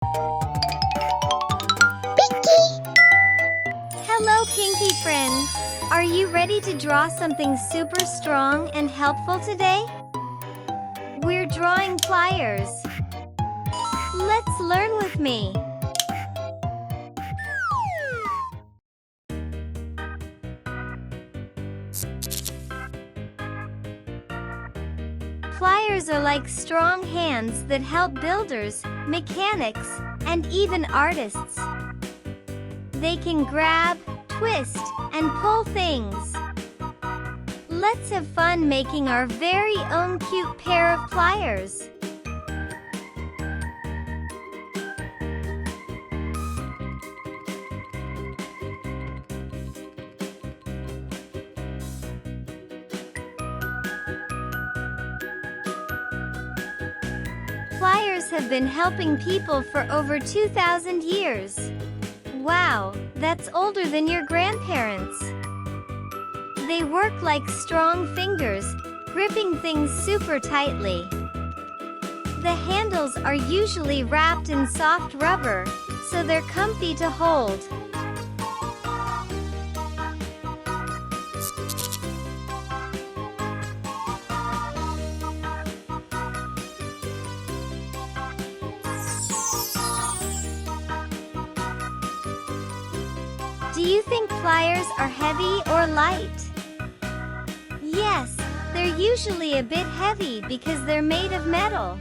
Hello, Pinky friends! Are you ready to draw something super strong and helpful today? We're drawing pliers. Let's learn with me. Pliers are like strong hands that help builders, mechanics, and even artists. They can grab, twist, and pull things. Let's have fun making our very own cute pair of pliers. Pliers have been helping people for over 2,000 years. Wow, that's older than your grandparents. They work like strong fingers, gripping things super tightly. The handles are usually wrapped in soft rubber, so they're comfy to hold. Do you think pliers are heavy or light? Yes, they're usually a bit heavy because they're made of metal.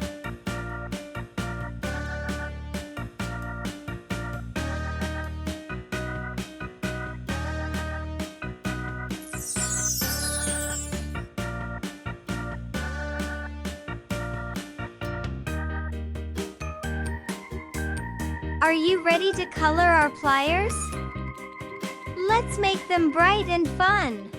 Are you ready to color our pliers? Let's make them bright and fun.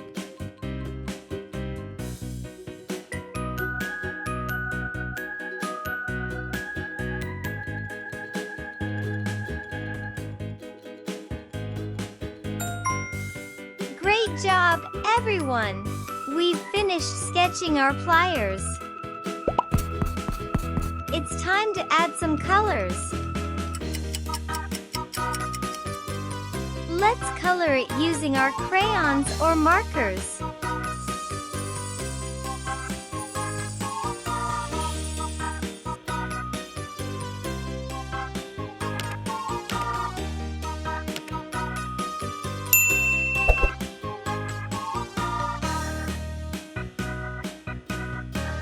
Great job, everyone! We've finished sketching our pliers. It's time to add some colors. Let's color it using our crayons or markers.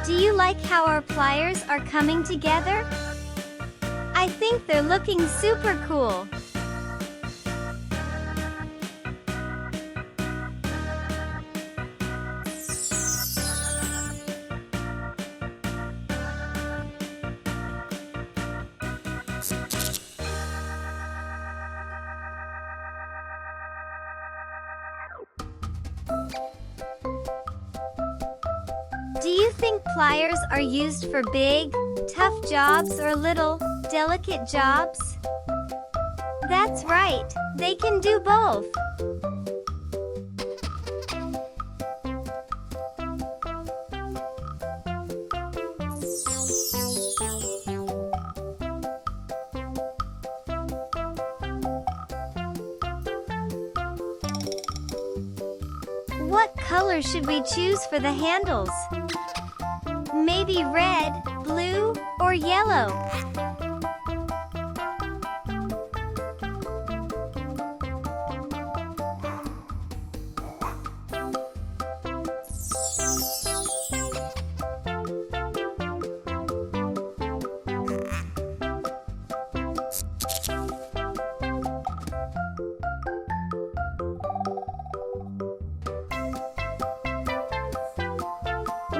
Do you like how our pliers are coming together? I think they're looking super cool. Do you think pliers are used for big, tough jobs or little, delicate jobs? That's right, they can do both. What color should we choose for the handles? Maybe red, blue, or yellow?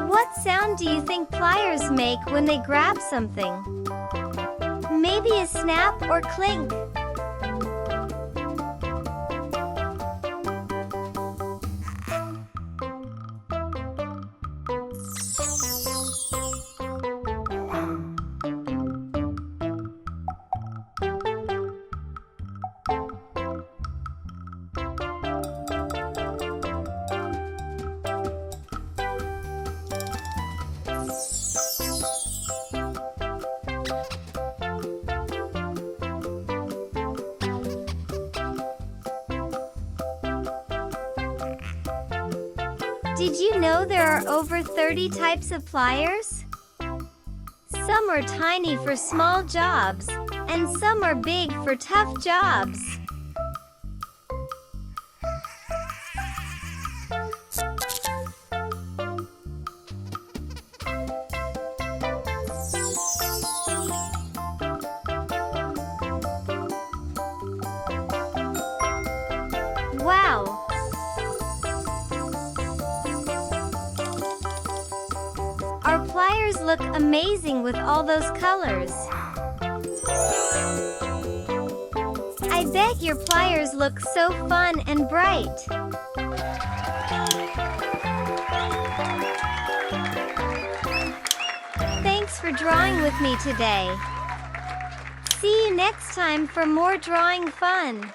What sound do you think pliers make when they grab something? Maybe a snap or clink? Did you know there are over 30 types of pliers? Some are tiny for small jobs, and some are big for tough jobs. Wow! Our pliers look amazing with all those colors. I bet your pliers look so fun and bright. Thanks for drawing with me today. See you next time for more drawing fun.